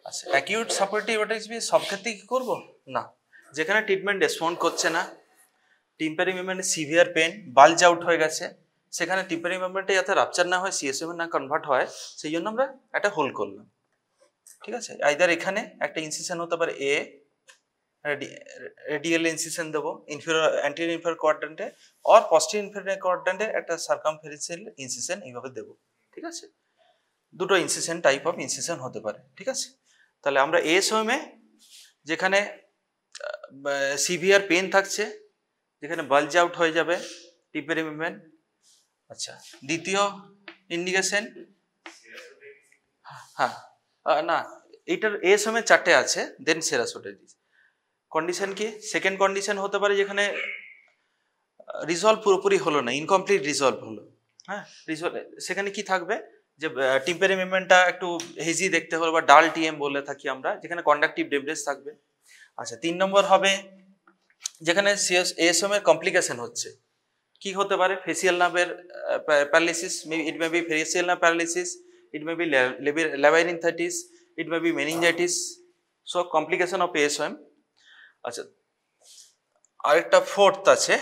আচ্ছা, acute suppurative otitis media সব ক্ষেত্রে কি করব না, যেখানে ট্রিটমেন্ট রেসপন্ড করছে না, টিম্পারি মেমব্রেনে সিভিয়ার পেন, বালজ আউট হয়ে গেছে, সেখানে টিম্পারি মেমব্রেনটা যাতে রাপচার না হয়, সিএসএম না কনভার্ট হয়, সেই জন্য আমরা একটা হোল্ড করলাম। ঠিক আছে, আইদার এখানে একটা ইনসিশন হতে পারে এ, রেডিয়াল ইনসিশন দেবো ইনফিরিয়র অ্যান্টেরিয়র ইনফিরিয়র কোয়াড্র্যান্টে, অর পস্টেরিয়র ইনফিরিয়র কোয়াড্র্যান্টে একটা সার্কামফেরেন্সিয়াল ইনসিশন এইভাবে দেবো। ঠিক আছে, দুটো ইনসিশন টাইপ অফ ইনসিশন হতে পারে। ঠিক আছে, তাহলে আমরা এএসওএমে যেখানে সিভিয়ার পেন থাকছে, যেখানে বালজ আউট হয়ে যাবে টিম্পারি মেমব্রেন। আচ্ছা, দ্বিতীয় ইন্ডিকেশন, হ্যাঁ না এইটার এএসওএমে 4টে আছে, দেন সেরাসোটাইটিস। কন্ডিশন কি, সেকেন্ড কন্ডিশন হতে পারে যেখানে রিজলভ পুরোপুরি হলো না, ইনকমপ্লিট রিজলভ হলো। হ্যাঁ, রিজলভ সেখানে কি থাকবে, যে টিম্পারি মেমব্রেনটা একটু হেজি দেখতে হলো, বা ডাল টিএম বলে থাকি আমরা, যেখানে কন্ডাকটিভ ডেব্রেজ থাকবে। আচ্ছা, 3 নম্বর হবে যেখানে এএসএম এর কমপ্লিকেশন হচ্ছে, কি হতে পারে, ফেসিয়াল নার্ভের paralysis, it may be facial nerve paralysis, it may be labyrinthitis, it may be meningitis, so complication of ASM. আচ্ছা, আরেকটা ফোর্থ আছে,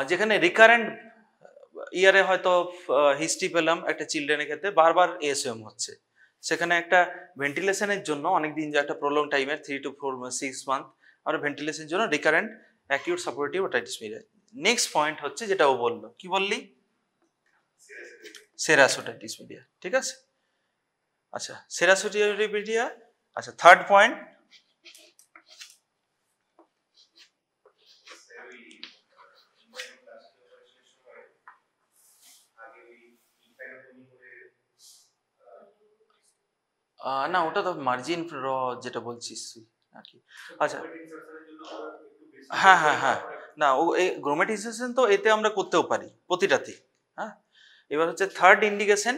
যেখানে রিকারেন্ট ইয়ারে হয়তো হিস্ট্রি পেলাম একটা চিলড্রেনের ক্ষেত্রে বারবার এএসএম হচ্ছে, সেখানে একটা ভেন্টিলেশনের জন্য অনেকদিন, যে একটা প্রলং টাইমের 3 to 6 মান্থ আমরা ভেন্টিলেশনের জন্য recurrent acute suppurative otitis media. Next point হচ্ছে যেটা ও বললো, কি বললি, সেরাস ওটাইটিস মিডিয়া। ঠিক আছে, আচ্ছা সেরাস ওটাইটিস মিডিয়া। আচ্ছা, থার্ড পয়েন্ট, না ওটা তো মার্জিন র যেটা বলছিস তুই নাকি। আচ্ছা, হ্যাঁ হ্যাঁ হ্যাঁ, না ও এই গ্রোমেটাইজেশন তো এতে আমরা করতেও পারি প্রতিটাতে। হ্যাঁ, এবার হচ্ছে থার্ড ইন্ডিকেশন,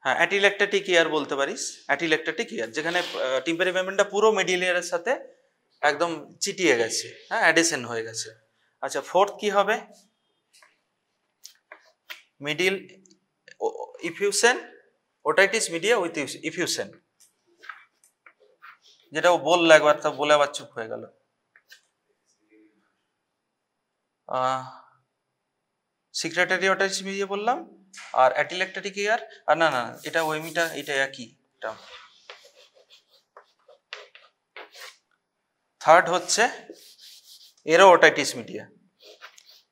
হ্যাঁ অ্যাটিল্যাক্টাটিক ইয়ার বলতে পারিস, অ্যাটিল্যাক্টাটিক ইয়ার যেখানে টিম্পারি মেমব্রেনটা পুরো মিডিল ইয়ারের সাথে একদম চিটিয়ে গেছে, হ্যাঁ অ্যাডিশন হয়ে গেছে। আচ্ছা, ফোর্থ কি হবে, middle effusion otitis media with effusion, যেটা ও বললো একবার, তা বলে আবার চুপ হয়ে গেল। সিক্রেটারি ওটাইটিস মিডিয়া বললাম, আর অ্যাটিল্যাক্টাটিক ইয়ার, আর না না এটা ওএমিটা, এটা একই। থার্ড হচ্ছে এরো ওটাইটিস মিডিয়া,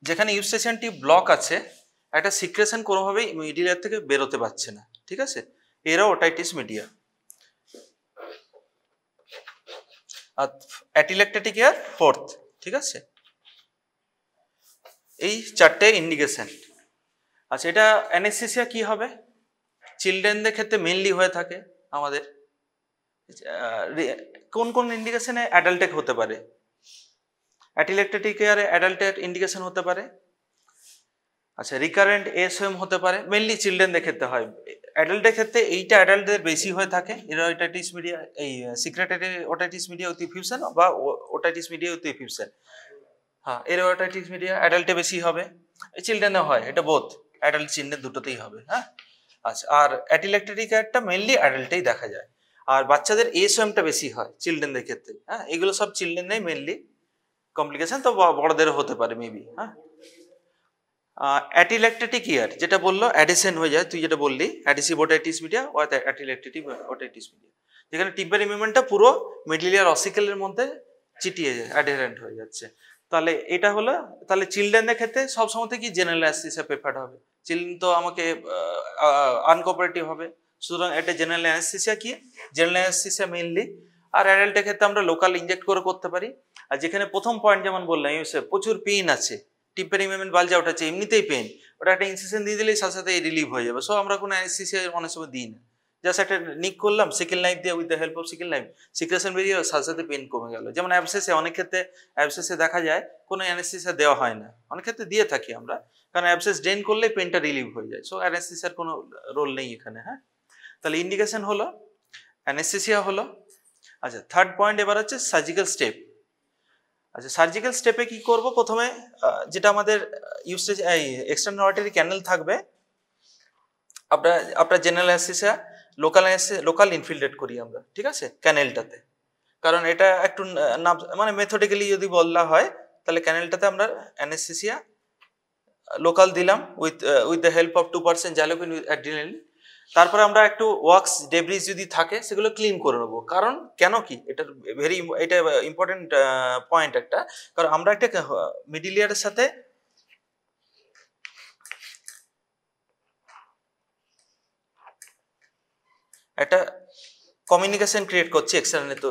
যেখানে ইউস্টেশনটি ব্লক আছে, একটা সিক্রেশন কোনোভাবেই মিডিল ইয়ার থেকে বেরোতে পারছে না। ঠিক আছে, এরো ওটাইটিস মিডিয়া। আর অ্যাটিল্যাক্টাটিক ইয়ার ফোর্থ। ঠিক আছে, এই 4টে ইন্ডিকেশন। আচ্ছা, এটা অ্যানেস্থেসিয়া কি হবে, চিলড্রেনদের ক্ষেত্রে মেনলি হয়ে থাকে আমাদের। কোন কোন ইন্ডিকেশনে অ্যাডাল্টেক হতে পারে, অ্যাটিল্যাক্টাটিক ইয়ারে অ্যাডাল্টের ইন্ডিকেশন হতে পারে। আচ্ছা, রিকারেন্ট এএসএম হতে পারে, মেনলি চিলড্রেনদের ক্ষেত্রে হয়। অ্যাডাল্টের ক্ষেত্রে এইটা অ্যাডাল্টদের বেশি হয়ে থাকে, এরা ওটাইটিস মিডিয়া, এই secretary otitis media with effusion বা ওটাইটিস মিডিয়া উইথ ইফিউশন। হ্যাঁ, এরা ওটাইটিস মিডিয়া অ্যাডাল্টে বেশি হবে, চিলড্রেনে হয়, এটা বোথ অ্যাডাল্ট চিলড্রেন দুটোতেই হবে। হ্যাঁ, আচ্ছা, আর অ্যাটিল্যাক্টাটিক ইয়ারটা মেনলি অ্যাডাল্টেই দেখা যায়, আর বাচ্চাদের এএসএমটা বেশি হয় চিলড্রেনদের ক্ষেত্রে। হ্যাঁ, এগুলো সব চিলড্রেনেই মেনলি কমপ্লিকেশন, তো বড়দেরও হতে পারে মেবি। হ্যাঁ, অ্যাটিল্যাক্টাটিক ইয়ার যেটা বললো অ্যাডিশন হয়ে যায়, তুই যেটা বললি অ্যাডিসিভ ওটাইটিস মিডিয়া ও অ্যাটিল্যাক্টাটিভ ওটাইটিস মিডিয়া, যেখানে টিম্পারি মেমব্রেনটা পুরো মিডল ইয়ার অসিকেলের মধ্যে চিটিয়ে যায়, অ্যাডারেন্ট হয়ে যাচ্ছে। তাহলে এটা হলো, তাহলে চিলড্রেনদের ক্ষেত্রে সবসময় কি জেনারেল অ্যানেস্থেসিয়া প্রেফার্ড হবে, চিলড্রেন তো আমাকে আনকোঅপারেটিভ হবে, সুতরাং এটা জেনারেল অ্যানেস্থেসিয়া কি, জেনারেল অ্যানেস্থেসিয়া মেইনলি। আর অ্যাডাল্টের ক্ষেত্রে আমরা লোকাল ইনজেক্ট করে করতে পারি। আর যেখানে প্রথম পয়েন্ট যেমন বললাম, প্রচুর পেইন আছে, টিম্পারি মেমব্রেন বালজ আউট আছে, এমনিতেই পেন, ওটা একটা ইনসিশন দিয়ে দিলেই সাথে সাথে রিলিভ হয়ে যাবে। সো আমরা কোনো অ্যানেস্থেসিয়া অনেক সময় দিই না, জাস্ট একটা নিক করলাম সিকেল নাইফ দিয়ে, with the help of sickle knife secretion বেরিয়ে সাথে সাথে পেন কমে গেল। যেমন অ্যাবসেসে, অনেক ক্ষেত্রে অ্যাবসেসে দেখা যায় কোনো অ্যানেস্থেসিয়া দেওয়া হয় না, অনেক ক্ষেত্রে দিয়ে থাকি আমরা, কারণ অ্যাবসেস ড্রেন করলে পেনটা রিলিভ হয়ে যায়। সো অ্যানেস্থেসিয়ার কোনো রোল নেই এখানে। হ্যাঁ, তাহলে ইন্ডিকেশন হলো, অ্যানেস্থেসিয়া হলো। আচ্ছা, থার্ড পয়েন্ট এবার হচ্ছে সার্জিক্যাল স্টেপ। আচ্ছা, সার্জিক্যাল স্টেপে কি করব, প্রথমে যেটা আমাদের ইউস্টেজ, এই এক্সটার্নাল আর্টারি ক্যানেল থাকবে, আপনার জেনারেল অ্যানেস্থেসিয়া লোকাল ইনফিল্ট্রেট করি আমরা, ঠিক আছে, ক্যানেলটাতে। কারণ এটা একটু মানে মেথডিক্যালি যদি বলা হয় তাহলে ক্যানেলটাতে আমরা অ্যানেস্থেসিয়া লোকাল দিলাম উইথ দ্য হেল্প অফ 2% জ্যালোপিন অ্যাড্রিনালিন। তারপরে আমরা একটু ওয়াক্স ডেব্রিজ যদি থাকে সেগুলো ক্লিন করে নেবো। কারণ কেন কি এটা এটা ইম্পর্টেন্ট পয়েন্ট একটা, কারণ আমরা একটা মিডল ইয়ারের সাথে একটা কমিউনিকেশন ক্রিয়েট করছি এক্সটার্নালি। তো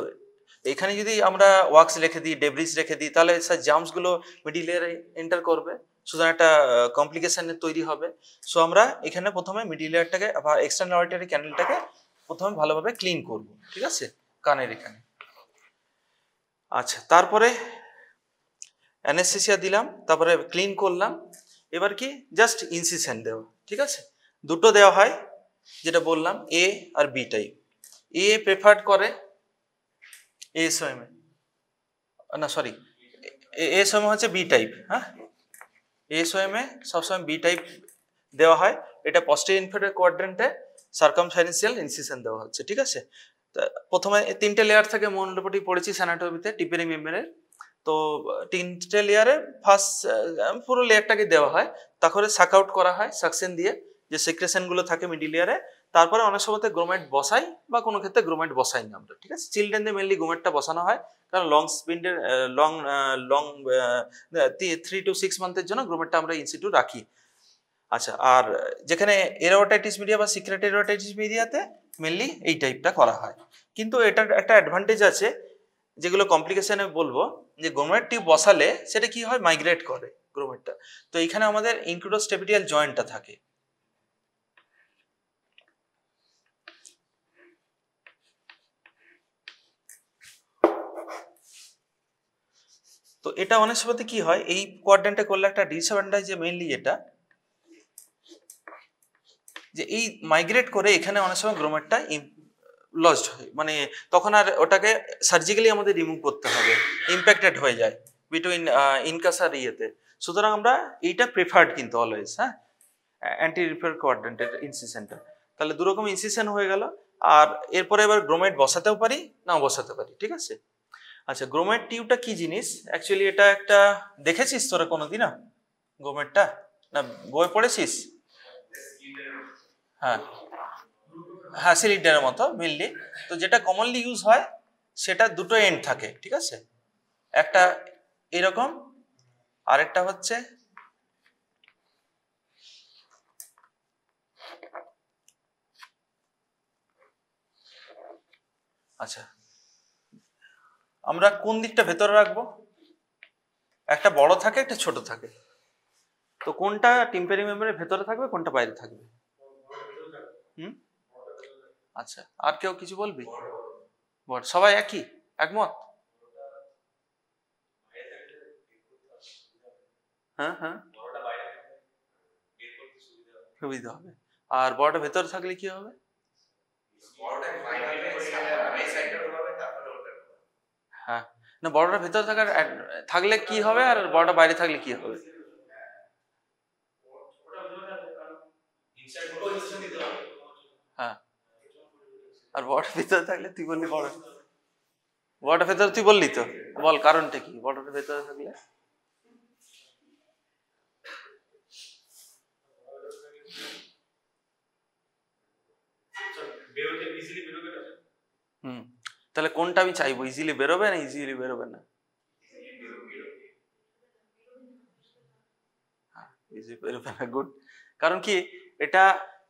এখানে যদি আমরা ওয়াক্স রেখে দিই, ডেব্রিজ রেখে দিই, তাহলে স্যার জার্মসগুলো মিডল ইয়ারে এন্টার করবে, সুতরাং একটা কমপ্লিকেশনের তৈরি হবে। সো আমরা এখানে প্রথমে মিডল ইয়ারটাকে বা এক্সটার্নাল অডিটরি ক্যানেলটাকে প্রথমে ভালোভাবে ক্লিন করব, ঠিক আছে, কানের এখানে। আচ্ছা, তারপরে অ্যানেস্থেসিয়া দিলাম, তারপরে ক্লিন করলাম। এবার কি জাস্ট ইনসিশন দেওয়া, ঠিক আছে। দুটো দেওয়া হয়, যেটা বললাম এ আর বি টাইপ। এ প্রেফার্ড করে এএসওএম না, সরি, এএসওএম হচ্ছে বি টাইপ। হ্যাঁ, এএসওএম এ সবসময় বি টাইপ দেওয়া হয়। এটা পস্টেরিয়র ইনফেরিয়র কোয়াড্রেন্টে সার্কামফারেন্সিয়াল ইনসিশন দেওয়া হচ্ছে, ঠিক আছে। প্রথমে 3টে লেয়ার থাকে, মোটামুটি পড়েছি স্যানাটমিতে, টিম্পানি মেমব্রেনের। তো 3টে লেয়ারে ফার্স্ট পুরো লেয়ারটাকে দেওয়া হয়, তারপরে সাক আউট করা হয় সাকশন দিয়ে, যে সেক্রেশনগুলো থাকে মিডল লেয়ারে। তারপরে অনেক সময় গ্রোমেট বসাই বা কোনো ক্ষেত্রে গ্রোমেট বসাই না আমরা, ঠিক আছে। চিলড্রেনদের মেনলি গ্রোমেটটা বসানো হয়, কারণ লং স্পিন্ডের লং 3 to 6 মান্থের জন্য গ্রোমেটটা আমরা ইনস্টিটিউট রাখি। আচ্ছা, আর যেখানে এরোটাইটিস মিডিয়া বা সিক্রেট এরোটাইটিস মিডিয়াতে মেনলি এই টাইপটা করা হয়। কিন্তু এটার একটা অ্যাডভান্টেজ আছে, যেগুলো কমপ্লিকেশনে বলবো, যে গ্রোমেট টিউব বসালে সেটা কি হয়, মাইগ্রেট করে গ্রোমেটটা। তো এখানে আমাদের ইনক্রুডোস্টেপিডিয়াল জয়েন্টটা থাকে। তো এটা অনেক সময় কি হয়, এই কোয়াড্রেন্টে করলে একটা ডিসঅ্যাডভান্টেজ যে মেইনলি এটা, যে এই মাইগ্রেট করে এখানে অনেক সময় গ্রোমেটটা লস্ট হয়, মানে তখন আর ওটাকে সার্জিক্যালি আমাদের রিমুভ করতে হবে, ইম্প্যাক্টেড হয়ে যায় বিটুইন ইনকাস আর ইয়েতে। সুতরাং আমরা এইটা প্রেফার্ড কিন্তু অলওয়েজ, হ্যাঁ, অ্যান্টি রিপেয়ার কোয়াড্রেন্টের ইনসিশনটা। তাহলে দুরকম ইনসিশন হয়ে গেল। আর এরপরে এবার গ্রোমেট বসাতেও পারি, নাও বসাতে পারি, ঠিক আছে। আচ্ছা, গ্রোমেট টিউবটা কি জিনিস অ্যাকচুয়ালি? এটা একটা, দেখেছিস তোরা কোনোদিন না গ্রোমেটটা, না বই পড়েছিস? হ্যাঁ হ্যাঁ, সিলিন্ডারের মতো মেনলি। তো যেটা কমনলি ইউজ হয় সেটা দুটো এন্ড থাকে, ঠিক আছে, একটা এরকম, আরেকটা হচ্ছে আচ্ছা, আমরা কোন দিকটা ভেতরে রাখবো? একটা বড় থাকে, একটা ছোট থাকে। তো কোনটা টিম্পানি মেমব্রেনের ভেতরে থাকবে, কোনটা বাইরে থাকবে? হুম, আচ্ছা, আর কেউ কিছু বলবি? বল, সবাই একই একমত? হ্যাঁ হ্যাঁ, সুবিধা হবে। আর বড়টা ভেতরে থাকলে কি হবে? হ্যাঁ, না, বড়টা ভেতরে থাকলে কি হবে, আর বড়টা বাইরে থাকলে কি হবে? হ্যাঁ, আর বড়টা ভেতরে থাকলে তুই বললি বড়টা ভেতরে, তুই বললি তো, বল কারণটা কি বড়টা ভেতরে থাকলে? হুম, তাহলে কোনটা আমি চাইবো, ইজিলি বেরোবে না ইজিলি বেরোবে না? ইজি বেরোবে না, গুড। কারণ কি, এটা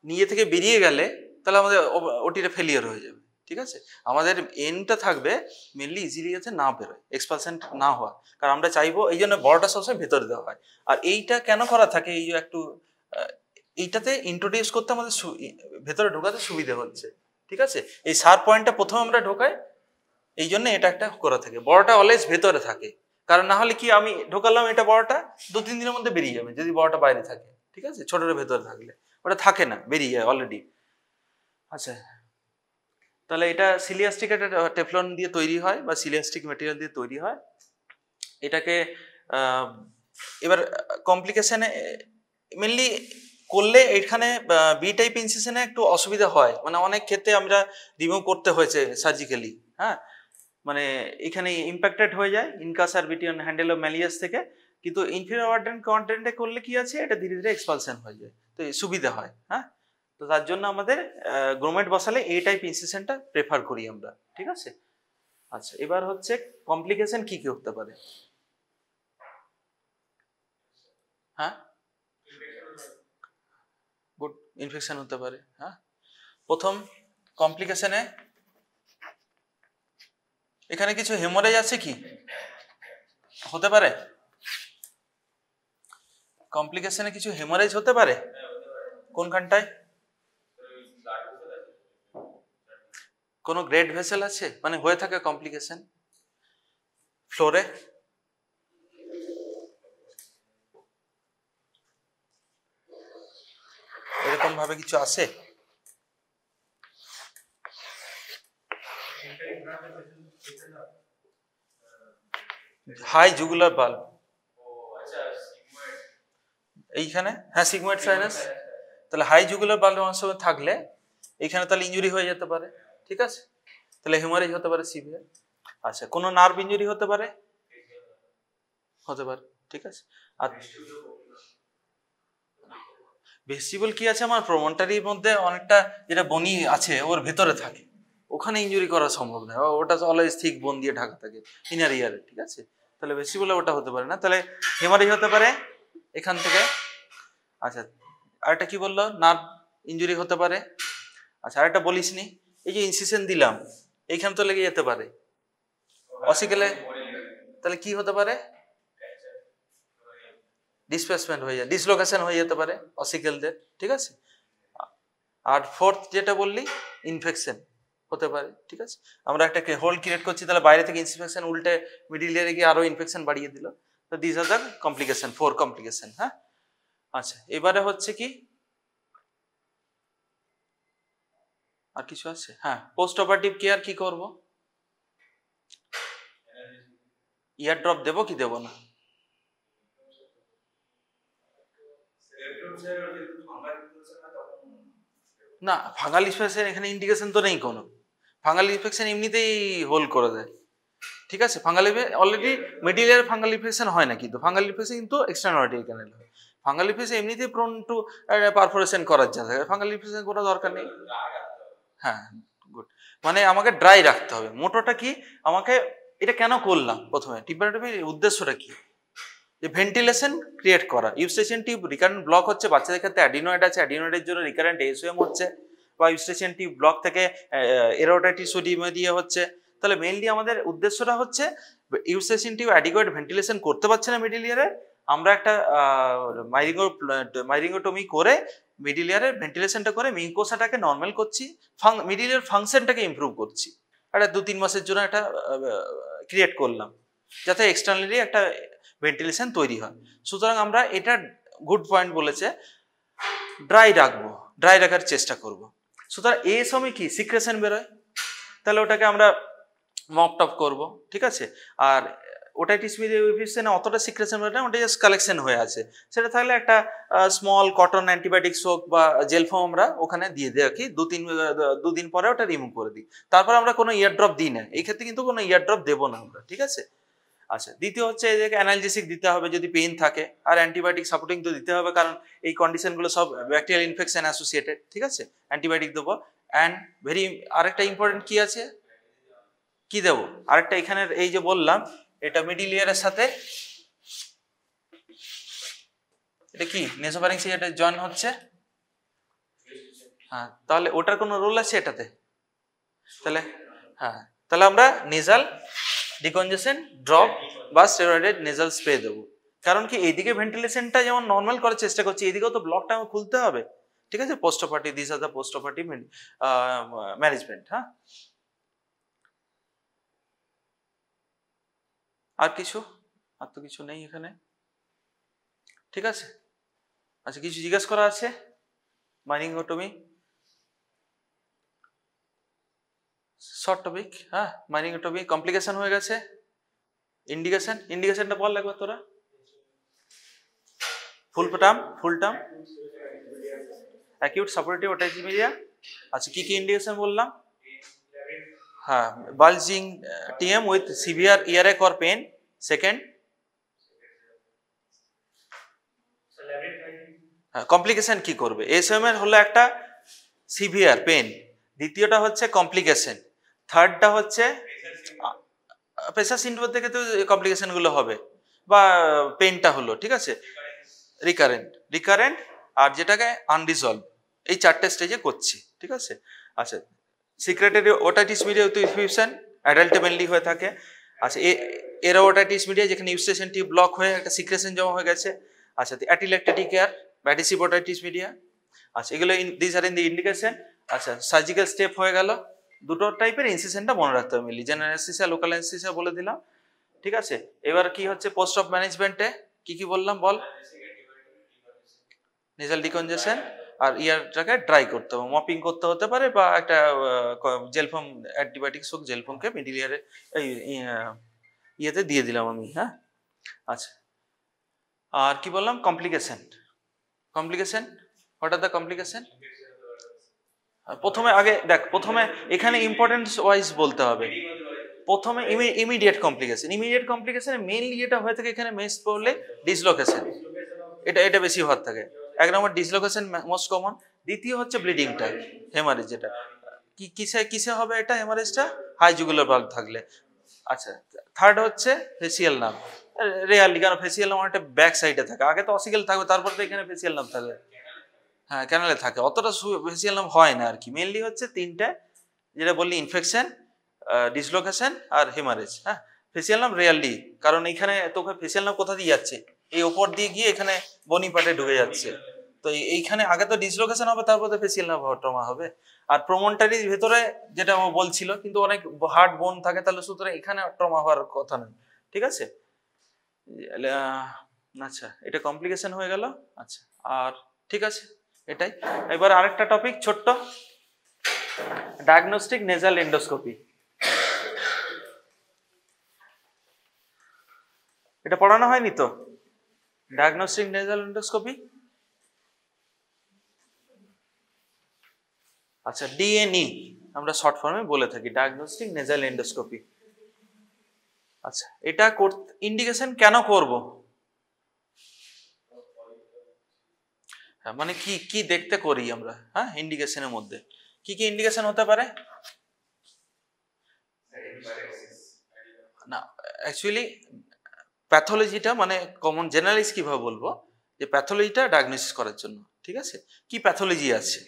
নিজে থেকে বেরিয়ে গেলে তাহলে আমাদের ওটিটা ফেলিয়ার হয়ে যাবে, ঠিক আছে। আমাদের এনটা থাকবে মেনলি ইজিলি যাতে না বেরোয়, এক্সপালসেন্ট না হওয়া। কারণ আমরা চাইবো, এই জন্য বড়টা সবসময় ভেতরে দেওয়া হয়। আর এইটা কেন করা থাকে, এই যে একটু এইটাতে ইন্ট্রোডিউস করতে আমাদের ভেতরে ঢোকাতে সুবিধা হচ্ছে, ঠিক আছে। এই সার পয়েন্টটা প্রথমে আমরা ঢোকাই, এই জন্য এটা একটা করা থাকে। বড়টা অলওয়েজ ভেতরে থাকে, কারণ না হলে কি আমি ঢোকালাম, এটা বড়টা 2-3 দিনের মধ্যে বেরিয়ে যাবে যদি বড়টা বাইরে থাকে, ঠিক আছে। ছোটটা ভেতরে থাকলে ওটা থাকে না, বেরিয়ে যায় অলরেডি। আচ্ছা, তাহলে এটা সিলিয়াস্টিক একটা টেফলন দিয়ে তৈরি হয় বা সিলিয়াস্টিক ম্যাটেরিয়াল দিয়ে তৈরি হয়। এটাকে এবার কমপ্লিকেশনে মেনলি করলে এখানে বি টাইপ ইনসিশনে একটু অসুবিধা হয়, মানে অনেক ক্ষেত্রে আমরা রিমুভ করতে হয়েছে সার্জিক্যালি। হ্যাঁ, মানে এখানে ইম্প্যাক্টেড হয়ে যায় ইনকাস আর বিটিয়ন হ্যান্ডেল অফ ম্যালিয়াস থেকে, কিন্তু ইনফিরিয়র ওয়ার্ডেন কন্টেন্টে করলে কি আছে, এটা ধীরে ধীরে এক্সপালশন হয়ে যায়, তো সুবিধা হয়। হ্যাঁ, তো তার জন্য আমাদের গ্রোমেট বসালে এই টাইপ ইনসিশনটা প্রেফার করি আমরা, ঠিক আছে। আচ্ছা, এবার হচ্ছে কমপ্লিকেশন কি কি হতে পারে। হ্যাঁ, গুড, ইনফেকশন হতে পারে। হ্যাঁ, প্রথম কমপ্লিকেশনে এখানে কিছু হেমোরেজ আছে কি হতে পারে, কমপ্লিকেশনে কিছু হেমোরেজ হতে পারে কোনখানটায়, কোনো গ্রেড ভেসেল আছে, মানে হয়ে থাকে কমপ্লিকেশন ফ্লোরে, এরকম ভাবে কিছু আসে। হাই জুগুলার বাল্ব এইখানে, হ্যাঁ সিগময়েড সাইনাস, তাহলে হাই জুগুলার বাল্ব আমার সময় থাকলে এইখানে তাহলে ইনজুরি হয়ে যেতে পারে, ঠিক আছে, তাহলে হেমারেজ হতে পারে সিভিয়ার। আচ্ছা, কোনো নার্ভ ইনজুরি হতে পারে, ঠিক আছে। আর ভেস্টিবল কি আছে, আমার প্রমন্টারির মধ্যে অনেকটা যেটা বনি আছে ওর ভেতরে থাকে, ওখানে ইনজুরি করা সম্ভব নয়, ওটা অলওয়েজ থিক বোন দিয়ে ঢাকা থাকে ইনার ইয়ারে, ঠিক আছে, তাহলে ভেস্টিবলে ওটা হতে পারে না, তাহলে হেমারেজ হতে পারে এখান থেকে। আচ্ছা, আরেকটা কি বললো, নার্ভ ইনজুরি হতে পারে। আচ্ছা, আরেকটা বলিসনি, এই যে ইনসিশন দিলাম এইখানে তো লেগে যেতে পারে অসিকেলে, তাহলে কি হতে পারে, ডিসপ্লেসমেন্ট হয়ে যায়, ডিসলোকেশন হয়ে যেতে পারে অসিকেলদের, ঠিক আছে। আর ফোর্থ যেটা বললি ইনফেকশন হতে পারে, ঠিক আছে, আমরা একটা হোল ক্রিয়েট করছি, তাহলে বাইরে থেকে ইনফেকশন উল্টে মিডিল ইয়ারে গিয়ে আরো ইনফেকশন বাড়িয়ে দিল, তো this are the complication, 4 complication. হ্যাঁ, আচ্ছা, এবারে হচ্ছে কি আর কিছু আছে, হ্যাঁ পোস্ট অপারেটিভ কেয়ার কি করব, ইয়ার ড্রপ দেবো কি দেবো না, না ফাঙ্গাল ইনফেকশন এখানে ইন্ডিকেশন তো নেই কোনো, ফাঙ্গাল ইনফেকশন এমনিতেই হোল্ড করে দেয়, ঠিক আছে, ফাঙ্গাল অলরেডি মিডিল ইয়ার ফাঙ্গাল ইনফেকশন হয় না, কিন্তু ফাঙ্গাল ইনফেকশন কিন্তু এক্সটার্নাল ক্যানেল হয়, ফাঙ্গাল ইনফেকশন এমনিতেই প্রোন টু পারফোরেশন করার যা থাকে, ফাঙ্গাল ইনফেকশন কোনো দরকার নেই। হ্যাঁ, গুড, মানে আমাকে ড্রাই রাখতে হবে, মোটোটা কি আমাকে এটা কেন করলাম প্রথমে, টিউবারটির উদ্দেশ্যটা কি, যে ভেন্টিলেশন ক্রিয়েট করা, ইউস্টেশন টিউব রিকারেন্ট ব্লক হচ্ছে, বাচ্চাদের ক্ষেত্রে অ্যাডিনয়েড আছে, অ্যাডিনয়েডের জন্য রিকারেন্ট এসওএম হচ্ছে, বা ইউস্টেশন টিউব ব্লক থেকে এরোটাইটিস দিয়ে হচ্ছে, তাহলে মেইনলি আমাদের উদ্দেশ্যটা হচ্ছে ইউস্টেশন টিউব অ্যাডিকুয়েট ভেন্টিলেশন করতে পারছে না মিডিল ইয়ারে, আমরা একটা মাইরিঙ্গোটমি করে মিডিল ইয়ারে ভেন্টিলেশনটা করে মিউকোসাটাকে নর্মাল করছি, মিডিল ইয়ার ফাংশনটাকে ইমপ্রুভ করছি, একটা 2-3 মাসের জন্য একটা ক্রিয়েট করলাম যাতে এক্সটার্নালি একটা ভেন্টিলেশন তৈরি হয়। সুতরাং আমরা এটা গুড পয়েন্ট বলেছে, ড্রাই রাখবো, ড্রাই রাখার চেষ্টা করব। সুতরাং এই সময় কি সিক্রেশন বেরোয়, তাহলে ওটাকে আমরা মপ টপ করবো, ঠিক আছে। আর ওটাইটিস মিডিয়া ইনফেকশনে অতটা সিক্রেশন হয় না, ওটা জাস্ট কালেকশন হয়ে আছে, সেটা থাকলে একটা স্মল কটন অ্যান্টিবায়োটিক সোক বা জেল ফোম আমরা ওখানে দিয়ে রাখি, 2 দিন পরে ওটা রিমুভ করে দিই, তারপর আমরা কোনো ইয়ার ড্রপ দিই না, এই ক্ষেত্রে কিন্তু কোনো ইয়ার ড্রপ দেবো না আমরা, ঠিক আছে। আচ্ছা, দ্বিতীয় হচ্ছে এদেরকে অ্যানালজেসিক দিতে হবে যদি পেইন থাকে, আর অ্যান্টিবায়োটিক সাপোর্টিং তো দিতে হবে, কারণ এই কন্ডিশনগুলো সব ব্যাকটেরিয়াল ইনফেকশন অ্যাসোসিয়েটেড, ঠিক আছে, অ্যান্টিবায়োটিক দেবো। অ্যান্ড আরেকটা ইম্পর্টেন্ট কি আছে, কি দেবো আরেকটা, এখানের এই যে বললাম এটা মিডিল ইয়ারের সাথে এটা কি নেসোফ্যারিংস এটা জয়েন হচ্ছে, হ্যাঁ, তাহলে ওটার কোনো রোল আছে এটাতে, তাহলে হ্যাঁ, তাহলে আমরা নেজাল ডিকনজেশন ড্রপ বা স্টেরয়েডেড নেজাল স্প্রে দেবো, কারণ কি এইদিকে ভেন্টিলেশনটা যেমন নর্মাল করার চেষ্টা করছি, এইদিকেও তো ব্লকটা আমার খুলতে হবে, ঠিক আছে, post operative, this are the post operative management. হ্যাঁ, আর কিছু, আর তো কিছু নেই এখানে, ঠিক আছে। আচ্ছা, কিছু জিজ্ঞেস করা আছে, মাইরিঙ্গোটমি শর্ট টপিক, হ্যাঁ, মাইরিঙ্গোটমি কমপ্লিকেশন হয়ে গেছে, ইন্ডিকেশনটা বল লাগবে তোরা, full term acute suppurative otitis media. আচ্ছা কি কি ইন্ডিকেশন বললাম? হ্যাঁ, bulging TM with severe earache or pain. Second, complication কি করবে? এসএম এর হলো একটা সিভিয়ার পেন, দ্বিতীয়টা হচ্ছে কমপ্লিকেশন, থার্ডটা হচ্ছে প্রেসার সিন্ড্রোম থেকে তো কমপ্লিকেশন গুলো হবে বা পেনটা হলো, ঠিক আছে, রিকারেন্ট আর যেটাকে আনরিজলভ, এই চারটে স্টেজে করছি, ঠিক আছে। আচ্ছা secretory otitis media with effusion অ্যাডাল্টে মেনলি হয়ে থাকে। আচ্ছা এরা ওটাইটিস মিডিয়া যেখানে ইউস্টেশন টিউব ব্লক হয়ে একটা সিক্রেশন জমা হয়ে গেছে। আচ্ছা অ্যাটিলেকটেটিক কেয়ার ব্যাডিসিভ ওটাইটিস মিডিয়া। আচ্ছা এগুলো this are in the indication. আচ্ছা সার্জিক্যাল স্টেপ হয়ে গেল, দুটো টাইপের ইনসিশনটা মনে রাখতে হবে মিলি, জেনারেল অ্যানেস্থেসিয়া লোকাল অ্যানেস্থেসিয়া বলে দিলাম, ঠিক আছে। এবার কি হচ্ছে পোস্ট অফ ম্যানেজমেন্টে কি কি বললাম বল? নেজাল ডিকনজেশন আর ইয়ারটাকে ড্রাই করতে হবে, মপিং করতে হতে পারে বা একটা জেল ফোম অ্যান্টিবায়োটিক্স হোক, জেল ফোমকে মিডিল ইয়ারে এই ইয়েতে দিয়ে দিলাম আমি, হ্যাঁ। আচ্ছা আর কি বললাম? Complication what are the complication? প্রথমে আগে দেখ, প্রথমে এখানে ইম্পর্টেন্স ওয়াইজ বলতে হবে। প্রথমে ইমিডিয়েট কমপ্লিকেশন মেইনলি যেটা হয়ে থাকে এখানে মেস পড়লে ডিসলোকেশন, এটা বেশি হওয়ার থাকে। এক নম্বর ডিসলোকেশন মোস্ট কমন, দ্বিতীয় হচ্ছে ব্লিডিংটা, হেমারেজ, যেটা কিসে হবে এটা হেমারেজটা? হাই জুগুলার ভালভ থাকলে। আচ্ছা থার্ড হচ্ছে ফেসিয়াল নার্ভ, রেয়ারলি, কারণ ফেসিয়াল নার্ভ অনেকটা ব্যাক সাইডে থাকে, আগে তো অসিক্যাল থাকবে তারপর তো এখানে ফেসিয়াল নার্ভ থাকবে, হ্যাঁ ক্যানালে থাকে, অতটা ফেসিয়াল নার্ভ হয় না আর কি। মেইনলি হচ্ছে তিনটে যেটা বললি, ইনফেকশন, ডিসলোকেশন আর হেমারেজ। হ্যাঁ ফেসিয়াল নার্ভ রেয়ারলি, কারণ এখানে তোকে ফেসিয়াল নার্ভ কোথা দিয়ে যাচ্ছে? এই ওপর দিয়ে গিয়ে এখানে বনি পার্টে ঢুকে যাচ্ছে, তো এইখানে আগে তো ডিসলোকেশন হবে তারপর তো ফেসিয়াল নার্ভ ট্রমা হবে। আর প্রমোন্টারির ভেতরে যেটা ও বলছিল, কিন্তু অনেক হার্ড বোন থাকে, তাহলে সুতরাং এখানে ট্রমা হওয়ার কথা নেই, ঠিক আছে। আচ্ছা এটা কমপ্লিকেশন হয়ে গেল। আচ্ছা আর ঠিক আছে এটাই। এবার আরেকটা টপিক ছোট্ট, ডায়াগনস্টিক নেজাল এন্ডোস্কোপি। এটা পড়ানো হয়নি তো? ডায়াগনস্টিক নেজাল এন্ডোস্কোপি, আচ্ছা ডিএনই আমরা শর্ট ফর্মে বলে থাকি, ডায়াগনস্টিক নেজাল এন্ডোস্কোপি। আচ্ছা এটা ইন্ডিকেশন কেন করব? মানে কি কি দেখতে করি আমরা, হ্যাঁ ইন্ডিকেশনের মধ্যে কি কি ইন্ডিকেশন হতে পারে? না অ্যাকচুয়ালি প্যাথোলজিটা মানে কমন জেনারেলিস্ট কিভাবে বলবো, যে প্যাথোলজিটা ডায়াগনোসিস করার জন্য, ঠিক আছে, কি প্যাথোলজি আছে,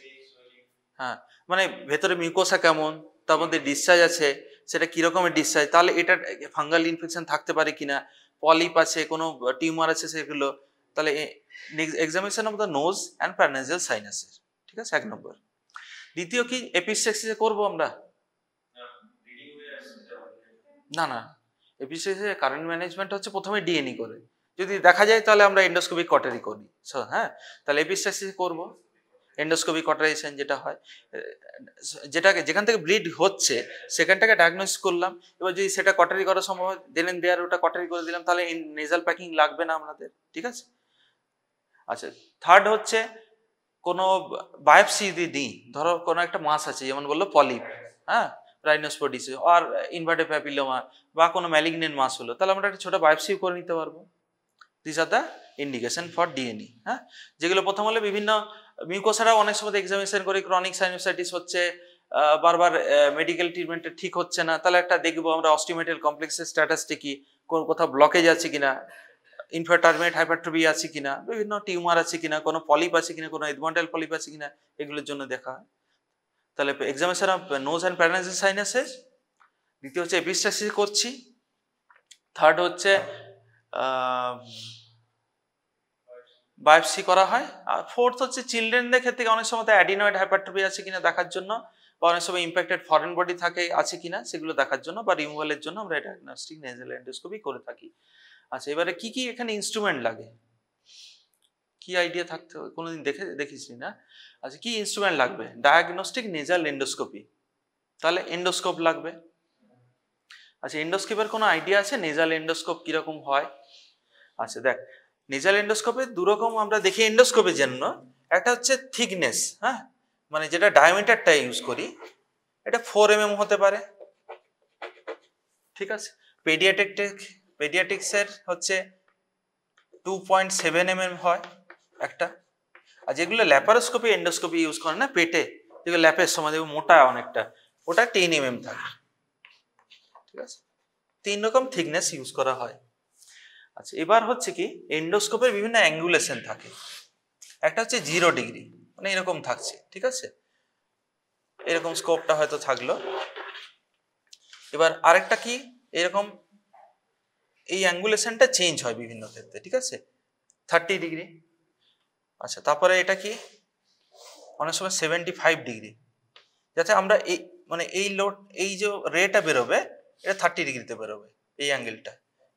হ্যাঁ মানে ভেতরে মিউকোসা কেমন, তার মধ্যে ডিসচার্জ আছে, সেটা কি রকমের ডিসচার্জ, তাহলে এটা ফাঙ্গাল ইনফেকশন থাকতে পারে কিনা, পলিপ আছে, কোনো টিউমার আছে সেগুলো, তাহলে examination of the nose and paranasal sinuses, ঠিক আছে, এক নম্বর। দ্বিতীয় কি এপিস্ট্যাক্সিসে করবো আমরা? না এপিস্ট্যাক্সিসে কারেন্ট ম্যানেজমেন্ট হচ্ছে প্রথমে ডিএনই করে, যদি দেখা যায় তাহলে আমরা এন্ডোস্কোপিক কটারি করি, হ্যাঁ তাহলে এপিস্ট্যাক্সিসে করবো এন্ডোস্কোপিক কটারাইজেশন যেটা হয়, যেটাকে যেখান থেকে ব্লিড হচ্ছে সেখানটাকে ডায়াগনোসিস করলাম, এবার যদি সেটা কটারি করা সম্ভব হয় দেন এন্ড দেয়ার ওটা কটারি করে দিলাম, তাহলে নেজাল প্যাকিং লাগবে না আমাদের, ঠিক আছে। আচ্ছা থার্ড হচ্ছে কোনো বায়োপসি যদি দিই, ধরো কোনো একটা মাস আছে, যেমন বললো পলিপ, হ্যাঁ রাইনোস্পোডিস আর ইনভার্টেড প্যাপিলোমা বা কোনো ম্যালিগনেন্ট মাস হলো, তাহলে আমরা একটা ছোট বায়োপসিও করে নিতে পারবো। This are the indication for DNE, হ্যাঁ যেগুলো প্রথম হলে বিভিন্ন মিউকোসারাও অনেক সময় এক্সামিনেশন করি, ক্রনিক সাইনোসাইটিস হচ্ছে, বারবার মেডিকেল ট্রিটমেন্টে ঠিক হচ্ছে না, তাহলে একটা দেখবো আমরা অস্টিওমেটাল কমপ্লেক্সের স্ট্যাটাসটা কি, কোথাও ব্লকেজ আছে কিনা, ইনফারটারমিনেট হাইপারট্রফি আছে কিনা, বিভিন্ন টিউমার আছে কিনা, কোনো পলিপ আছে কিনা, কোনো এডমন্টাল পলিপ আছে কিনা, এগুলোর জন্য দেখা হয়। তাহলে এক্সামিনেশন অফ নোজ অ্যান্ড প্যারানাইজাল সাইনাসেস, দ্বিতীয় হচ্ছে এপিস্ট্যাক্সিস করছি, থার্ড হচ্ছে বায়োপসি করা হয়, আর ফোর্থ হচ্ছে চিলড্রেনদের ক্ষেত্রে অনেক সময় অ্যাডিনয়েড হাইপারট্রফি আছে কিনা দেখার জন্য, বা অনেক সময় ইম্প্যাক্টেড ফরেন বডি থাকে আছে কিনা সেগুলো দেখার জন্য, বা রিমুভালের জন্য আমরা ডায়াগনস্টিক নেজাল এন্ডোস্কোপি করে থাকি। আচ্ছা এবারে কি কি এখানে ইনস্ট্রুমেন্ট লাগে, কি আইডিয়া থাকতে হবে, কোনোদিন দেখিসনি না? আচ্ছা কি ইনস্ট্রুমেন্ট লাগবে? ডায়াগনস্টিক নেজাল এন্ডোস্কোপি, তাহলে এন্ডোস্কোপ লাগবে। আচ্ছা এন্ডোস্কোপের কোনো আইডিয়া আছে নেজাল এন্ডোস্কোপ কিরকম হয়? আচ্ছা দেখ নেজাল এন্ডোস্কোপে দুরকম আমরা দেখি এন্ডোস্কোপের জন্য, একটা হচ্ছে থিকনেস, হ্যাঁ, মানে যেটা ডায়ামিটারটা ইউজ করি এটা 4 mm হতে পারে, ঠিক আছে। পেডিয়াট্রিক্সের হচ্ছে 2.7 mm হয় একটা। আর যেগুলো ল্যাপারোস্কোপি এন্ডোস্কোপি ইউজ করে না পেটে, যেগুলো ল্যাপের সময় দেখবে মোটা অনেকটা, ওটা 10 mm থাকে, ঠিক আছে। 3 রকম থিকনেস ইউজ করা হয়। আচ্ছা, এবার হচ্ছে কি এন্ডোস্কোপের বিভিন্ন অ্যাঙ্গুলেশন থাকে। একটা হচ্ছে 0 ডিগ্রি, মানে এরকম থাকছে, ঠিক আছে, এরকম স্কোপটা হয়তো থাকলো। এবার আরেকটা কি এরকম এই অ্যাঙ্গুলেশনটা চেঞ্জ হয় বিভিন্ন ক্ষেত্রে, ঠিক আছে, 30 ডিগ্রি। আচ্ছা, তারপরে এটা কি অনেক সময় 75 ডিগ্রি, যাতে আমরা এই মানে এই লোড এই যে রেটা বেরোবে এটা 30 ডিগ্রিতে বেরোবে এই অ্যাঙ্গেলটা,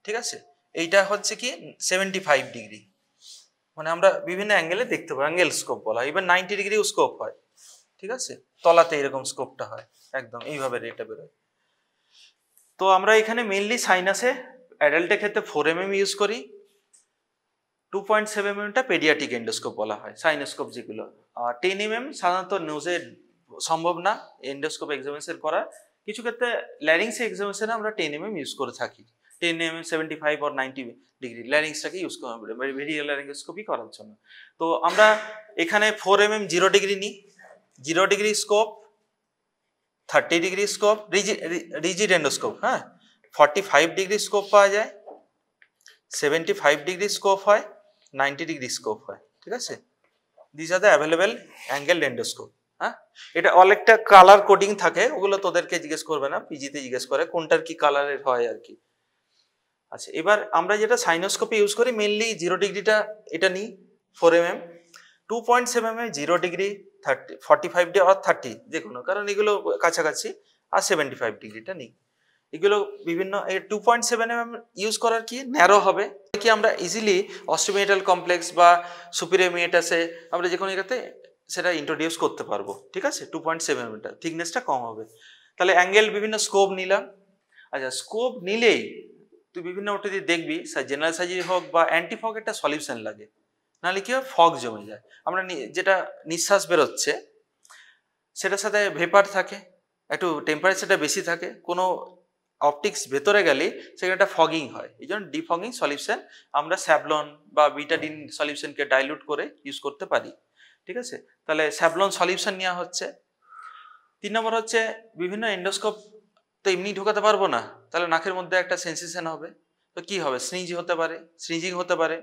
ঠিক আছে। এইটা হচ্ছে কি 75 ডিগ্রি, মানে আমরা বিভিন্ন অ্যাঙ্গেলে দেখতে পাই, অ্যাঙ্গেল স্কোপ বলা হয়। এবার 90 ডিগ্রিও স্কোপ হয়, ঠিক আছে, তলাতে এরকম স্কোপটা হয়, একদম এইভাবে রেটা বেরোয়। তো আমরা এখানে মেইনলি সাইনাসে অ্যাডাল্টের ক্ষেত্রে 4 mm ইউজ করি, 2.7 mm পেডিয়াট্রিক এন্ডোস্কোপ বলা হয় সাইনোস্কোপ যেগুলো। আর 10 mm সাধারণত নোজে সম্ভব না এন্ডোস্কোপ এক্সামিনেশন করা, কিছু ক্ষেত্রে ল্যারিংস এক্সামিনেশনে আমরা 10 mm ইউজ করে থাকি, 10 mm 75 or 90 ডিগ্রি ল্যারিংসটাকে ইউজ করা হবে ভেরিয়াল ল্যারিঙ্গোস্কোপি করার জন্য। তো আমরা এখানে 4 mm 0 ডিগ্রি নিই, 0 degree scope, 30 degree scope, rigid endoscope, হ্যাঁ, 45 ডিগ্রি স্কোপ পাওয়া যায়, 75 ডিগ্রি স্কোপ হয়, 90 ডিগ্রি স্কোপ হয়, ঠিক আছে। This are the available angle endoscope. হ্যাঁ, এটা অনেকটা কালার কোডিং থাকে, ওগুলো তোদেরকে জিজ্ঞেস করবে না, পিজিতে জিজ্ঞেস করে কোনটার কি কালারের হয় আর কি। আচ্ছা, এবার আমরা যেটা সাইনোস্কোপে ইউজ করি মেনলি 0 ডিগ্রিটা এটা নিই 4 mm, 2.7 mm 0 ডিগ্রি, 30 45 ডিগ্রি আর 30 যে কোনো, কারণ এগুলো কাছাকাছি, আর 75 ডিগ্রিটা নিই। এগুলো বিভিন্ন 2.7 mm ইউজ করার কি ন্যারো হবে কি আমরা ইজিলি অস্টিওমেটাল কমপ্লেক্স বা সুপিরিয়র মিয়েটাসে আমরা যে কোনো জায়গাতে সেটা ইন্ট্রোডিউস করতে পারবো, ঠিক আছে। 2.7 mm থিকনেসটা কম হবে। তাহলে অ্যাঙ্গেল বিভিন্ন স্কোপ নিলাম। আচ্ছা, স্কোপ নিলেই তুই বিভিন্ন ওটাতে দেখবি জেনারেল সার্জারি হোক বা অ্যান্টি ফগ একটা সলিউশন লাগে, নাহলে কি হয় ফগ জমে যায়। আমরা যেটা নিঃশ্বাস বেরোচ্ছে সেটার সাথে ভেপার থাকে, একটু টেম্পারেচারটা বেশি থাকে, কোনো অপটিক্স ভেতরে গেলে সেখানে একটা ফগিং হয়, এই জন্য ডিফগিং সলিউশন আমরা স্যাভলন বা বিটাডিন সলিউশনকে ডাইলুট করে ইউজ করতে পারি, ঠিক আছে। তাহলে স্যাভলন সলিউশন নেওয়া হচ্ছে। 3 নম্বর হচ্ছে বিভিন্ন এন্ডোস্কোপ তো এমনি ঢোকাতে পারবো না, তাহলে নাকের মধ্যে একটা সেন্সেশন হবে, তো কি হবে স্নিজিং হতে পারে,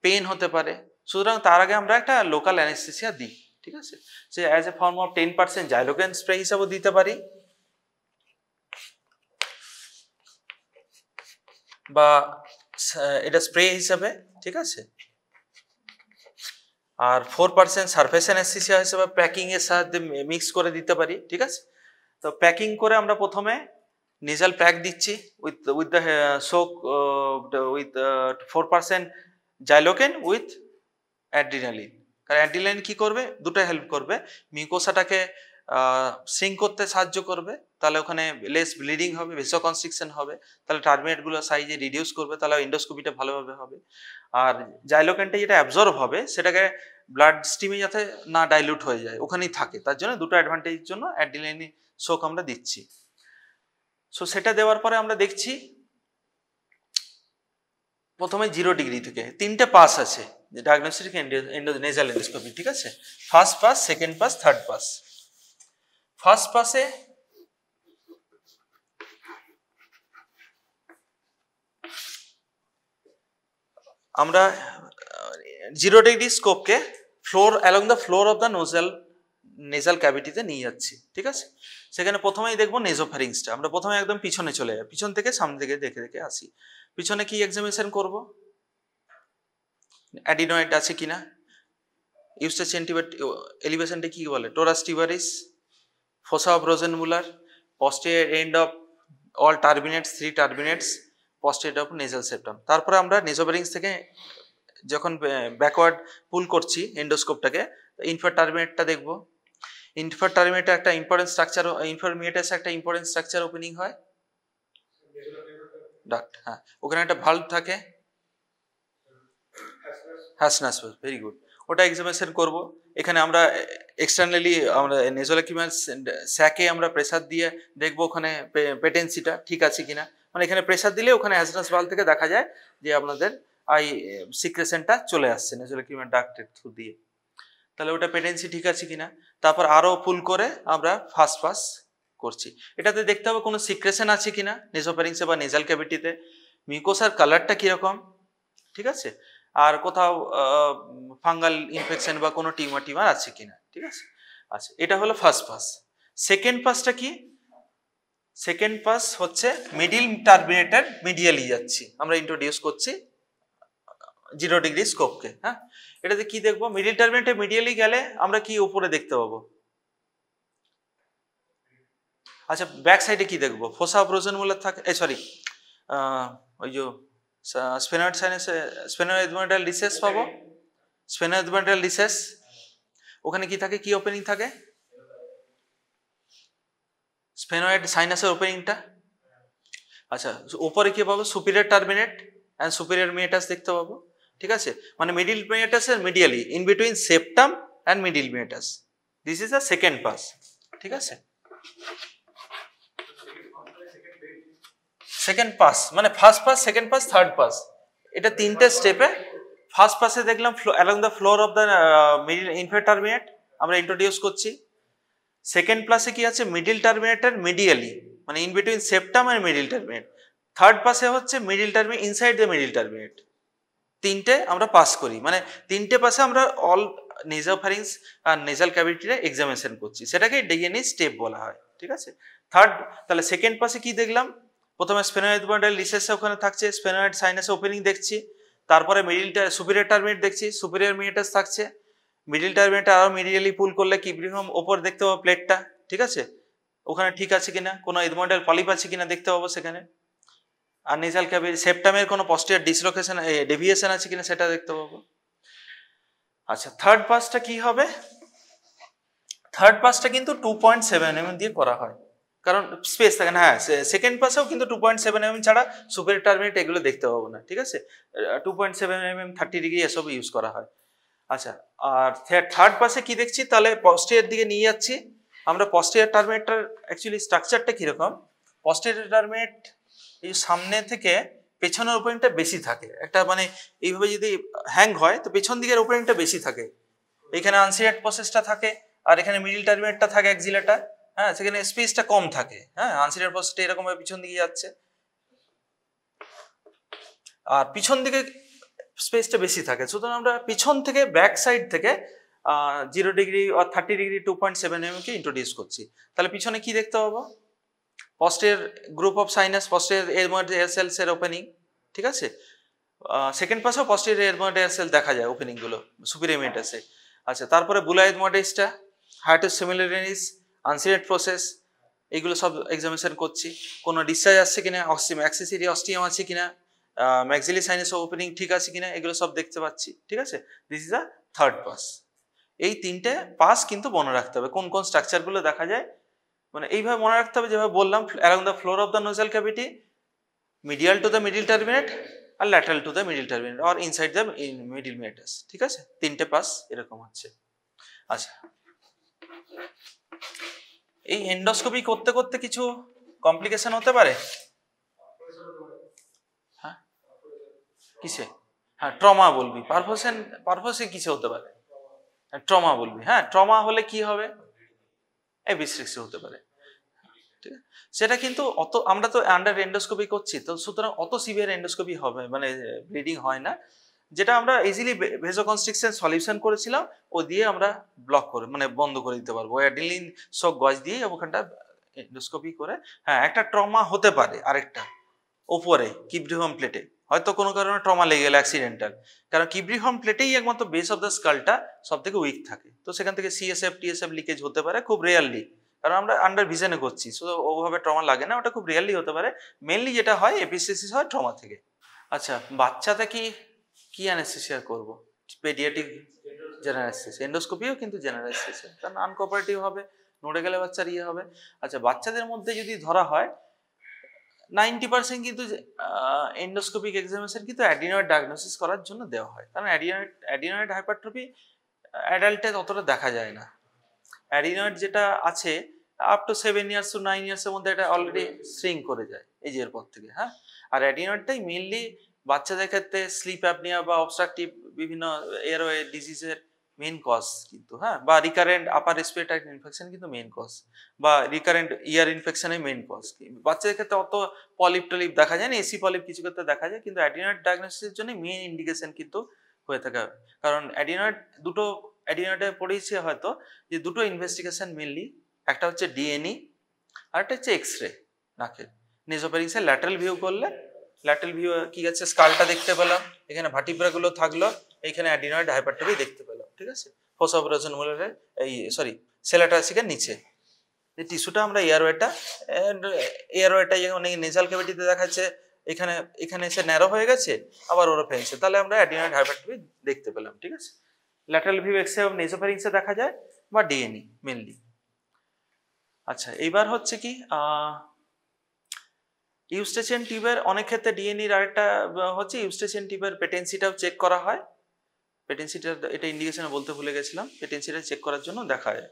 পেন হতে পারে, সুতরাং তার আগে আমরা একটা লোকাল অ্যানেস্থেসিয়া দিই, ঠিক আছে। Say as a form of 10% xylocaine spray হিসাবেও দিতে পারি, বা এটা স্প্রে হিসাবে, ঠিক আছে। আর 4% সারফেস অ্যানেস্থেসিয়া হিসেবে প্যাকিং এর সাহায্যে মিক্স করে দিতে পারি, ঠিক আছে। তো প্যাকিং করে আমরা প্রথমে নেজাল প্যাক দিচ্ছি with the soak with 4% xylocaine with adrenaline. কারণ অ্যাড্রিনালিন কি করবে, দুটো হেল্প করবে, মিউকোসাটাকে সিঙ্ক করতে সাহায্য করবে, তাহলে ওখানে লেস ব্লিডিং হবে, ভেসোকনস্ট্রিকশন হবে, তাহলে টার্মিনেটগুলো সাইজে রিডিউস করবে, তাহলে এন্ডোস্কোপিটা ভালোভাবে হবে। আর জাইলোকেনটা যেটা অ্যাবজর্ব হবে সেটাকে ব্লাড স্ট্রিমে যাতে না ডাইলুট হয়ে যায় ওখানেই থাকে, তার জন্য দুটো অ্যাডভান্টেজের জন্য অ্যাড্রিনালিন শোক আমরা দিচ্ছি। সো সেটা দেওয়ার পরে আমরা দেখছি প্রথমে 0 ডিগ্রি থেকে 3টে পাস আছে ডায়াগনস্টিক নেজাল এন্ডোস্কোপি, ঠিক আছে। First pass, second pass, third pass. First পাসে আমরা 0 ডিগ্রি স্কোপকে along the floor of the nasal ক্যাভিটিতে নিয়ে যাচ্ছি, ঠিক আছে। সেখানে প্রথমেই দেখবো নেজোফ্যারিংসটা, আমরা প্রথমে একদম পিছনে চলে যাই, পিছন থেকে সামনে দিকে দেখে দেখে আসি। পিছনে কি এক্সামিনেশন করব, অ্যাডিনয়েড আছে কিনা, ইউস্টাচ এলিভেশনটা কি বলে, torus tubarius, fossa of Rosenmuller, posterior end of all turbinates, 3 turbinates, posterior of nasal septum। তারপরে আমরা নেজোফ্যারিংস থেকে যখন ব্যাকওয়ার্ড পুল করছি এন্ডোস্কোপটাকে, ইনফার টার্মিনেটটা দেখব। ইনফার টার্মিনেটে একটা ইম্পর্টেন্ট স্ট্রাকচার, ইনফারমিয়েটাস একটা ইম্পর্টেন্ট স্ট্রাকচার ওপেনিং হয়, ডাক্ট, হ্যাঁ, ওখানে একটা ভালভ থাকে, হ্যাসনাস, ভেরি গুড। ওটা এক্সামিনেশন করব। এখানে আমরা এক্সটার্নালি আমরা নেজোলাকিমাস স্যাকে আমরা প্রেসার দিয়ে দেখব ওখানে পেটেন্সিটা ঠিক আছে কিনা, মানে এখানে প্রেসার দিলে ওখানে হ্যাজার্ডাস ভালভ থেকে দেখা যায় যে আপনাদের আই সিক্রেশনটা চলে আসছে নেজোলাকিমাস ডাক্টের থ্রু দিয়ে, তাহলে ওটা পেটেন্সি ঠিক আছে কিনা। তারপর আরো ফুল করে আমরা ফার্স্ট পাস করছি। এটাতে দেখতে হবে কোনো সিক্রেশন আছে কিনা নেজোফ্যারিংসে বা নেজাল ক্যাভিটিতে, মিউকোসার কালারটা কিরকম, ঠিক আছে, আর কোথাও ফাঙ্গাল ইনফেকশন বা কোনো টিউমার আছে কিনা, ঠিক আছে। আচ্ছা, এটা হলো ফার্স্ট পাস। সেকেন্ড পাসটা কি? সেকেন্ড পাস হচ্ছে মিডিল টার্মিনেটেড মিডিয়ালি যাচ্ছি, আমরা ইন্ট্রোডিউস করছি 0 ডিগ্রি স্কোপকে। হ্যাঁ, এটাতে কি দেখবো? মিডিল টার্মিনেটে মিডিয়ালি গেলে আমরা কি উপরে দেখতে পাবো? আচ্ছা, ব্যাক সাইডে কি দেখবো? ফোসা প্রোজনমূলক থাকে, সরি ওই যে স্পেনয়েড সাইনাস, স্পেনোএডমোইডাল রিসেস পাবো, স্পেনোএডমোইডাল রিসেস। ওখানে কি থাকে, কি ওপেনিং থাকে? স্পেনয়েড সাইনাসের ওপেনিংটা। আচ্ছা, উপরে কি পাবো? Superior turbinate and superior meatus দেখতে পাবো, ঠিক আছে। মানে মিডিল মিয়েটাসের medially in between septum and middle meatus, this is the second pass, ঠিক আছে। সেকেন্ড পাস মানে first pass, second pass, third pass, এটা তিনটে স্টেপে। ফার্স্ট পাসে দেখলাম along the floor of the middle inferior turbinate আমরা ইন্ট্রোডিউস করছি। সেকেন্ড পাসে কি আছে? মিডিল টার্মিনেটের মিডিয়ালি মানে ইন বিটুইন সেপ্টাম আর মিডিল টার্মিনেট। থার্ড পাসে হচ্ছে middle terminate inside the middle terminate. তিনটে আমরা পাস করি, মানে তিনটে পাসে আমরা অল নেজোফ্যারিংস আর নেজাল ক্যাভিটিটা এক্সামিনেশন করছি, সেটাকে ডিএনএ স্টেপ বলা হয়, ঠিক আছে। থার্ড, তাহলে সেকেন্ড পাসে কি দেখলাম? প্রথমে স্পেনোএডমোইডাল রিসেসে ওখানে থাকছে, স্পেনোয়েড সাইনাসে ওপেনিং দেখছি, তারপরে মিডিলটা সুপিরিয়র টার্মিনেট দেখছি, সুপিরিয়র মিয়েটাস থাকছে, মিডিল টার্মিনেট আরো মিডিয়ালি পুল করলে কিব্রিহাম ওপর দেখতে পাবো প্লেটটা, ঠিক আছে, ওখানে ঠিক আছে কিনা, কোনো এডমোইডাল পলিপ আছে কিনা দেখতে পাবো সেখানে। আর নেজাল ক্যাভিটি সেপ্টামের কোনো পস্টিরিয়র ডিসলোকেশন ডেভিয়েশন আছে কিনা সেটা দেখতে পাবো। আচ্ছা, থার্ড পাসটা কি হবে? থার্ড পাসটা কিন্তু 2.7 mm দিয়ে করা হয়, কারণ স্পেস থাকে না। হ্যাঁ, সেকেন্ড পাসেও কিন্তু 2.7 mm ছাড়া সুপিরিয়র টার্মিনেট এগুলো দেখতে পাবো না, ঠিক আছে। 2.7 mm 30 ডিগ্রি এসব ইউজ করা হয়। আচ্ছা, আর থার্ড পাসে কি দেখছি? তাহলে পস্টিরিয়র দিকে নিয়ে যাচ্ছি আমরা। পস্টিরিয়র টার্মিনেটটার অ্যাকচুয়ালি স্ট্রাকচারটা কিরকম? পস্টিরিয়র টার্মিনেট এই সামনে থেকে পেছনের ওপেনিংটা বেশি থাকে, একটা মানে এইভাবে যদি হ্যাং হয় তো পেছন দিকের ওপেনিংটা বেশি থাকে। এখানে আনসিলেট প্রসেসটা থাকে আর এখানে মিডিল টার্মিনেটটা থাকে অ্যাক্সিলাটা, হ্যাঁ, সেখানে স্পেসটা কম থাকে। হ্যাঁ, আনসিলেট প্রসেসটা এরকম ভাবে পিছন দিকে যাচ্ছে আর পিছন দিকে স্পেসটা বেশি থাকে, সুতরাং আমরা পিছন থেকে ব্যাক সাইড থেকে 0 ডিগ্রি আর 30 ডিগ্রি 2.7 mm কে ইন্ট্রোডিউস করছি। তাহলে পিছনে কি দেখতে পাবো? Posterior group of sinus, posterior ethmoid air cells এর ওপেনিং, ঠিক আছে। সেকেন্ড পাসেও পস্টের এডময়েড এয়ার সেল দেখা যায় ওপেনিং গুলো সুপিরিয়র মিয়েটাসে। আচ্ছা, তারপরে বুলা এডময়েডেসটা, হায়াটাস সিমিলারিস, আনসিলেট প্রসেস, এইগুলো সব এক্সামিনেশন করছি। কোনো ডিসচার্জ আসছে কিনা, অ্যাক্সেসরি অস্টিয়াম আছে কিনা, ম্যাক্সিলি সাইনাস ওপেনিং ঠিক আছে কিনা, এগুলো সব দেখতে পাচ্ছি, ঠিক আছে। This is the third pass. এই তিনটে পাস কিন্তু মনে রাখতে হবে, কোন কোন স্ট্রাকচারগুলো দেখা যায়, মানে এইভাবে মনে রাখতে হবে যেভাবে বললাম, along the floor of the nasal cavity, medial to the middle turbinate আর lateral to the middle turbinate or inside the middle meatus, ঠিক আছে। তিনটে পাস এরকম হচ্ছে। আচ্ছা, এই এন্ডোস্কোপি করতে করতে কিছু কমপ্লিকেশন হতে পারে। হ্যাঁ, কিসে? হ্যাঁ, ট্রমা বলবি। পারফোসে কিসে হতে পারে? ট্রমা বলবি। হ্যাঁ, ট্রমা হলে কি হবে? এবিস্ট্রিক্সে হতে পারে, ঠিক আছে। সেটা কিন্তু অত, আমরা তো আন্ডার এন্ডোস্কোপি করছি তো, সুতরাং অত সিভিয়ার এন্ডোস্কোপি হবে মানে ব্লিডিং হয় না। যেটা আমরা ইজিলি ভেজোকনস্ট্রিকশন সলিউশন করেছিলাম ও দিয়ে আমরা ব্লক করে মানে বন্ধ করে দিতে পারবো, অ্যাডিলিন শক গজ দিয়ে ওখানটা এন্ডোস্কোপি করে। হ্যাঁ, একটা ট্রমা হতে পারে আরেকটা ওপরে কিব্রিহম প্লেটে, হয়তো কোনো কারণে ট্রমা লেগে গেল অ্যাক্সিডেন্টাল, কারণ কিব্রিহম প্লেটেই একমাত্র বেস অফ দ্য স্কালটা সব থেকে উইক থাকে, তো সেখান থেকে সিএসএফ টিএসএফ লিকেজ হতে পারে খুব রেয়ারলি, কারণ আমরা আন্ডার ভিশনে করছি, সো ওভাবে ট্রমা লাগে না, ওটা খুব রেয়ারলি হতে পারে। মেনলি যেটা হয় এপিসিসিস হয় ট্রমা থেকে। আচ্ছা, বাচ্চাতে কি অ্যানেস্থেসিয়া করব? পেডিয়াট্রিক জেনারেল অ্যানেস্থেসিয়া, এন্ডোস্কোপিও কিন্তু জেনারেল অ্যানেস্থেসিয়া, কারণ আনকোঅপারেটিভ হবে, নড়ে গেলে বাচ্চার ইয়ে হবে। আচ্ছা, বাচ্চাদের মধ্যে যদি ধরা হয় 90% কিন্তু এন্ডোস্কোপিক এক্সামিনেশন কিন্তু অ্যাডিনয়েড ডায়াগনোসিস করার জন্য দেওয়া হয়, কারণ অ্যাডিনয়েড হাইপারট্রফি অ্যাডাল্টে ততটা দেখা যায় না। অ্যাডিনয়েড যেটা আছে up to 7 years to 9 years এর মধ্যে এটা অলরেডি শ্রিঙ্ক করে যায় এই এর পর থেকে। হ্যাঁ, আর অ্যাডিনয়েডটাই মেইনলি বাচ্চাদের ক্ষেত্রে স্লিপ অ্যাপনিয়া বা অবস্ট্রাকটিভ বিভিন্ন এয়ারওয়ে ডিজিজের মেইন কজ কিন্তু। হ্যাঁ, বা রিকারেন্ট আপার রেসপিরেটরি ইনফেকশন কিন্তু মেইন কজ, বা রিকারেন্ট ইয়ার ইনফেকশনের মেইন কজ। বাচ্চাদের ক্ষেত্রে অত পলিপ টলিপ দেখা যায় না, এসি পলিপ কিছু ক্ষেত্রে দেখা যায়, কিন্তু অ্যাডিনয়েড ডায়াগনোসিসের জন্য মেইন ইন্ডিকেশন কিন্তু হয়ে থাকে। কারণ অ্যাডিনয়েড দুটো অ্যাডিনয়েডে পড়েছে হয়তো যে দুটো ইনভেস্টিগেশন মেইনলি, একটা হচ্ছে ডিএনই আর একটা হচ্ছে এক্স-রে নাকের নেজোফ্যারিংসের ল্যাটারাল ভিউ করলে, ল্যাটারাল ভিউ কি আছে স্কালটা দেখতে পেলাম, এখানে ভার্টিব্রাগুলো থাকলো, এইখানে অ্যাডিনয়েড হাইপারট্রফি দেখতে পেলাম। ঠিক আছে, ফোসা অপারেশন বলে এই সরি সেলাটাসিকের নিচে এই টিস্যুটা আমরা এয়ারওয়েটা অনেক নেজাল ক্যাভিটিতে দেখাচ্ছে, এখানে এখানে এসে ন্যারো হয়ে গেছে, আবার ওরা ফেলছে, তাহলে আমরা অ্যাডিনয়েড হাইপারট্রফি দেখতে পেলাম। ঠিক আছে, ল্যাটারাল ভিউ এক্স-রে অফ নেজোফ্যারিংসে দেখা যায় বা ডিএনই মেনলি। আচ্ছা, এইবার হচ্ছে কি ইউস্টেশন টিউবের অনেক ক্ষেত্রে ডিএনইর আরেকটা হচ্ছে ইউস্টেশন টিউবের পেটেন্সিটাও চেক করা হয়। পেটেন্সিটা এটা ইন্ডিকেশনে বলতে ভুলে গেছিলাম, পেটেন্সিটা চেক করার জন্য দেখা হয়।